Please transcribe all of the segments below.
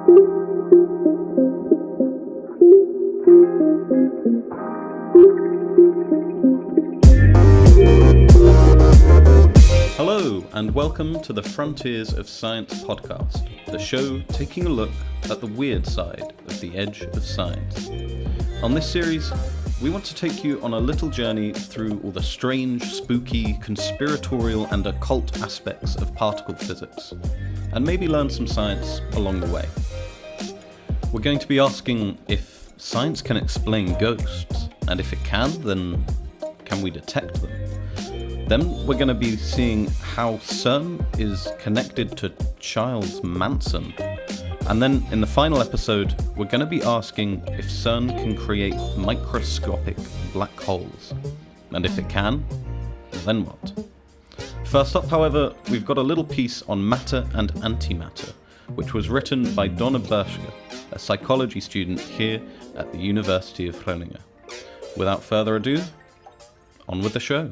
Hello, and welcome to the Frontiers of Science podcast, the show taking a look at the weird side of the edge of science. On this series, we want to take you on a little journey through all the strange, spooky, conspiratorial and occult aspects of particle physics, and maybe learn some science along the way. We're going to be asking if science can explain ghosts, and if it can, then can we detect them? Then we're going to be seeing how CERN is connected to Charles Manson. And then in the final episode, we're going to be asking if CERN can create microscopic black holes. And if it can, then what? First up, however, we've got a little piece on matter and antimatter, which was written by Dona, a psychology student here at the University of Groningen. Without further ado, on with the show.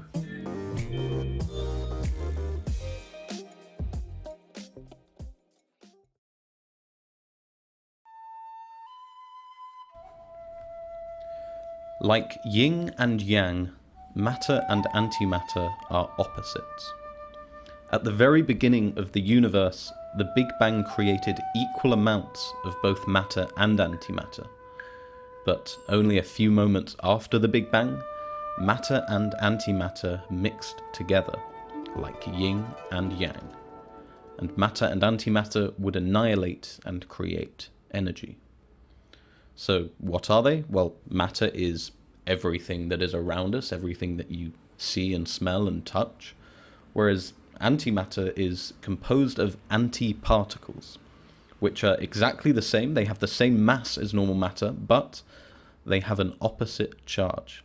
Like yin and yang, matter and antimatter are opposites. At the very beginning of the universe, the Big Bang created equal amounts of both matter and antimatter. But only a few moments after the Big Bang, matter and antimatter mixed together, like yin and yang. And matter and antimatter would annihilate and create energy. So what are they? Well, matter is everything that is around us, everything that you see and smell and touch, whereas antimatter is composed of antiparticles, which are exactly the same. They have the same mass as normal matter, but they have an opposite charge.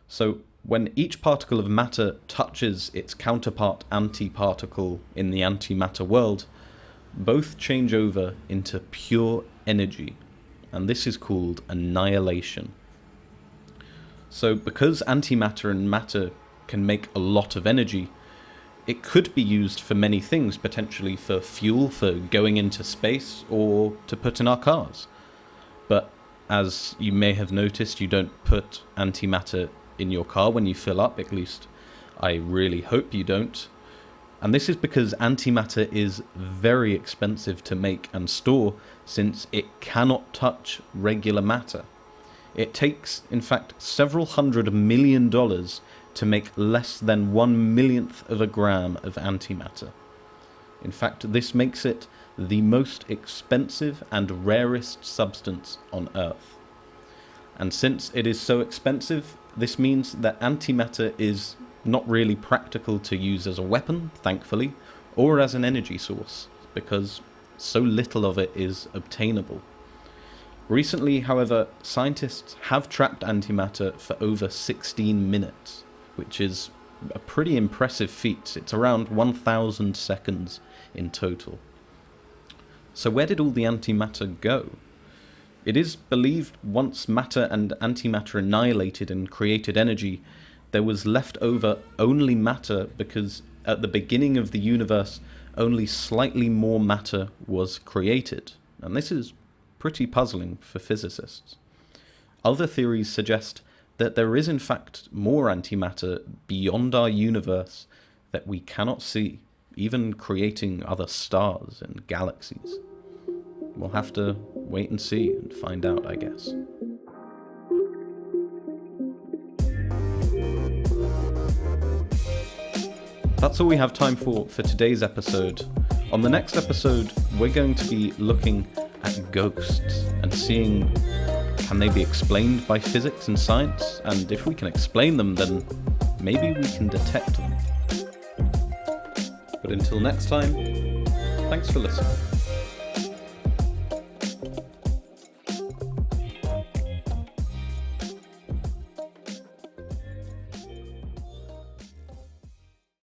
So when each particle of matter touches its counterpart antiparticle in the antimatter world, both change over into pure energy. And this is called annihilation. So because antimatter and matter can make a lot of energy, it could be used for many things, potentially for fuel, for going into space, or to put in our cars. But as you may have noticed, you don't put antimatter in your car when you fill up, at least I really hope you don't. And this is because antimatter is very expensive to make and store, since it cannot touch regular matter. It takes, in fact, several $100 million to make less than 1/1,000,000th of a gram of antimatter. In fact, this makes it the most expensive and rarest substance on Earth. And since it is so expensive, this means that antimatter is not really practical to use as a weapon, thankfully, or as an energy source, because so little of it is obtainable. Recently, however, scientists have trapped antimatter for over 16 minutes, which is a pretty impressive feat. It's around 1,000 seconds in total. So where did all the antimatter go? It is believed once matter and antimatter annihilated and created energy, there was left over only matter, because at the beginning of the universe, only slightly more matter was created. And this is pretty puzzling for physicists. Other theories suggest that there is in fact more antimatter beyond our universe that we cannot see, even creating other stars and galaxies. We'll have to wait and see and find out, I guess. That's all we have time for today's episode. On the next episode, we're going to be looking at ghosts and seeing, can they be explained by physics and science? And if we can explain them, then maybe we can detect them. But until next time, thanks for listening.